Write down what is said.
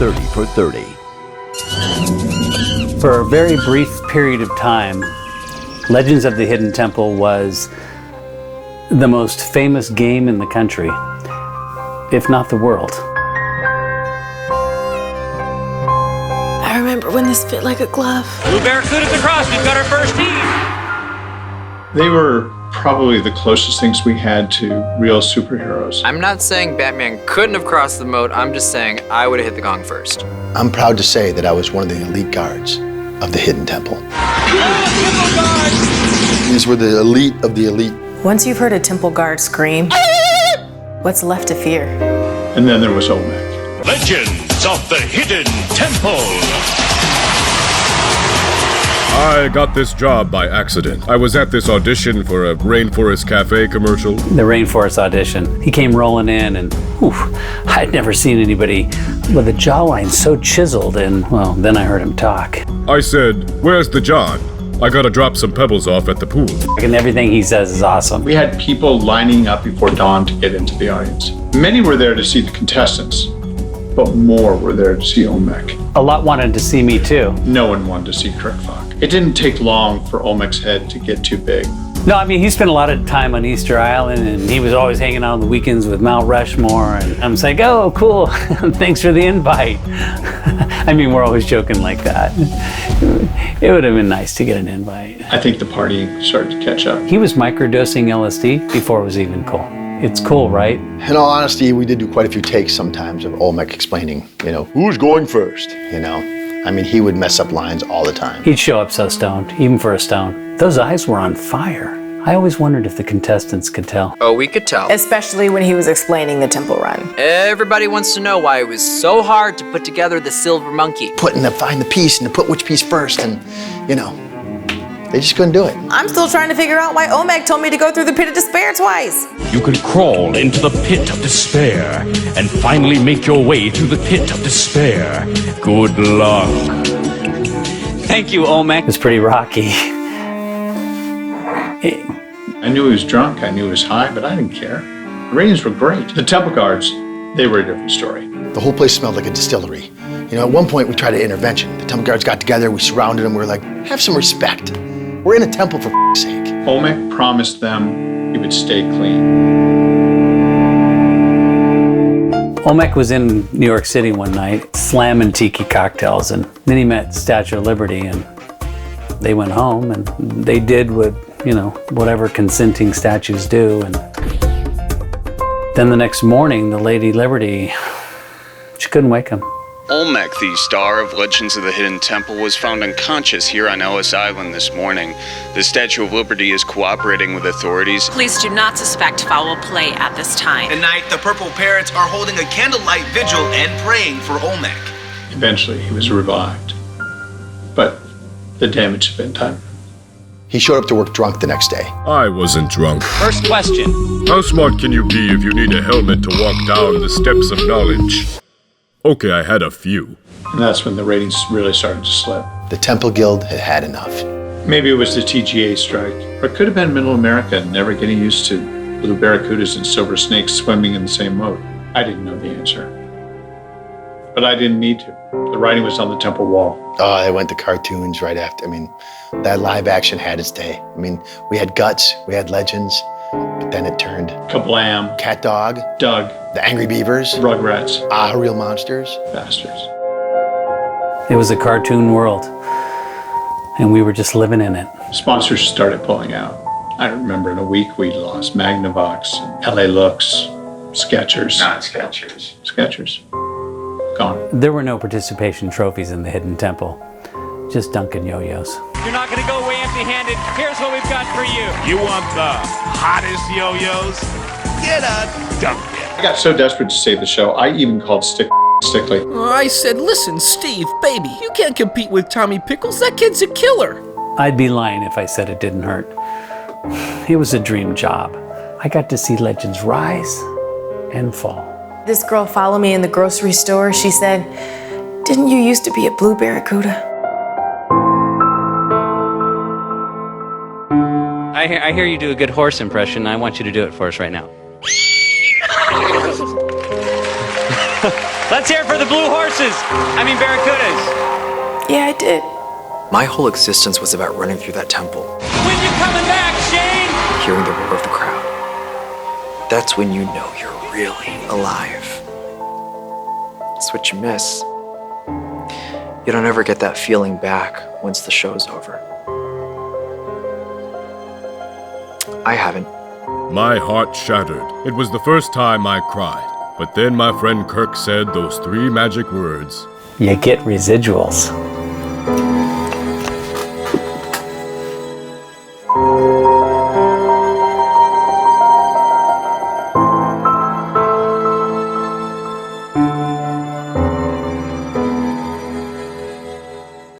30 for 30. For a very brief period of time, Legends of the Hidden Temple was the most famous game in the country, if not the world. I remember when this fit like a glove. Blue Barracudas across, we've got our first team. They were probably the closest things we had to real superheroes. I'm not saying Batman couldn't have crossed the moat, I'm just saying I would have hit the gong first. I'm proud to say that I was one of the elite guards of the Hidden Temple. These were the elite of the elite. Once you've heard a temple guard scream, what's left to fear? And then there was Olmec. Legends of the Hidden Temple. I got this job by accident. I was at this audition for a Rainforest Cafe commercial. The Rainforest audition. He came rolling in and, I'd never seen anybody with a jawline so chiseled, and, well, then I heard him talk. I said, "Where's the John? I gotta drop some pebbles off at the pool." And everything he says is awesome. We had people lining up before dawn to get into the audience. Many were there to see the contestants, but more were there to see Olmec. A lot wanted to see me too. No one wanted to see Kirk Fogg. It didn't take long for Olmec's head to get too big. No, I mean, he spent a lot of time on Easter Island, and he was always hanging out on the weekends with Mount Rushmore, and I'm just like, oh, cool, thanks for the invite. I mean, we're always joking like that. It would have been nice to get an invite. I think the party started to catch up. He was microdosing LSD before it was even cool. It's cool, right? In all honesty, we did do quite a few takes sometimes of Olmec explaining, who's going first, I mean, he would mess up lines all the time. He'd show up so stoned, even for a stone. Those eyes were on fire. I always wondered if the contestants could tell. Oh, we could tell. Especially when he was explaining the temple run. Everybody wants to know why it was so hard to put together the silver monkey. Find the piece and to put which piece first, and, they just couldn't do it. I'm still trying to figure out why Olmec told me to go through the pit of despair twice. You can crawl into the pit of despair and finally make your way through the pit of despair. Good luck. Thank you, Olmec. It was pretty rocky. I knew he was drunk, I knew he was high, but I didn't care. The ratings were great. The temple guards, they were a different story. The whole place smelled like a distillery. At one point we tried an intervention. The temple guards got together, we surrounded them, we were like, have some respect. We're in a temple for f***'s sake. Olmec promised them he would stay clean. Olmec was in New York City one night, slamming tiki cocktails, and then he met Statue of Liberty, and they went home, and they did what, whatever consenting statues do, and then the next morning, the Lady Liberty, she couldn't wake him. Olmec, the star of Legends of the Hidden Temple, was found unconscious here on Ellis Island this morning. The Statue of Liberty is cooperating with authorities. Police do not suspect foul play at this time. Tonight, the Purple Parrots are holding a candlelight vigil and praying for Olmec. Eventually, he was revived, but the damage had been done. He showed up to work drunk the next day. I wasn't drunk. First question. How smart can you be if you need a helmet to walk down the steps of knowledge? Okay, I had a few. And that's when the ratings really started to slip. The Temple Guild had had enough. Maybe it was the TGA strike, or it could have been Middle America never getting used to blue barracudas and silver snakes swimming in the same moat. I didn't know the answer. But I didn't need to. The writing was on the temple wall. Oh, they went to cartoons right after. That live action had its day. We had Guts, we had Legends, but then it turned. Kablam. Cat Dog. Doug. The Angry Beavers. Rugrats. Real Monsters. Bastards. It was a cartoon world, and we were just living in it. Sponsors started pulling out. I remember in a week we lost Magnavox, LA Looks, Skechers. Not Skechers. Skechers. Gone. There were no participation trophies in the Hidden Temple, just Dunkin' Yo-Yos. You're not going to go away empty-handed. Here's what we've got for you. You want the hottest yo-yos? Get a Dunkin'. I got so desperate to save the show, I even called Stickly. I said, listen, Steve, baby, you can't compete with Tommy Pickles. That kid's a killer. I'd be lying if I said it didn't hurt. It was a dream job. I got to see legends rise and fall. This girl followed me in the grocery store. She said, didn't you used to be a blue barracuda? I hear you do a good horse impression. I want you to do it for us right now. Let's hear it for the blue horses. Barracudas. Yeah, I did. My whole existence was about running through that temple, When you coming back, Shane? hearing the roar of the crowd. That's when you know you're really alive. That's what you miss. You don't ever get that feeling back once the show's over. I haven't. My heart shattered. It was the first time I cried. But then my friend Kirk said those 3 magic words. You get residuals.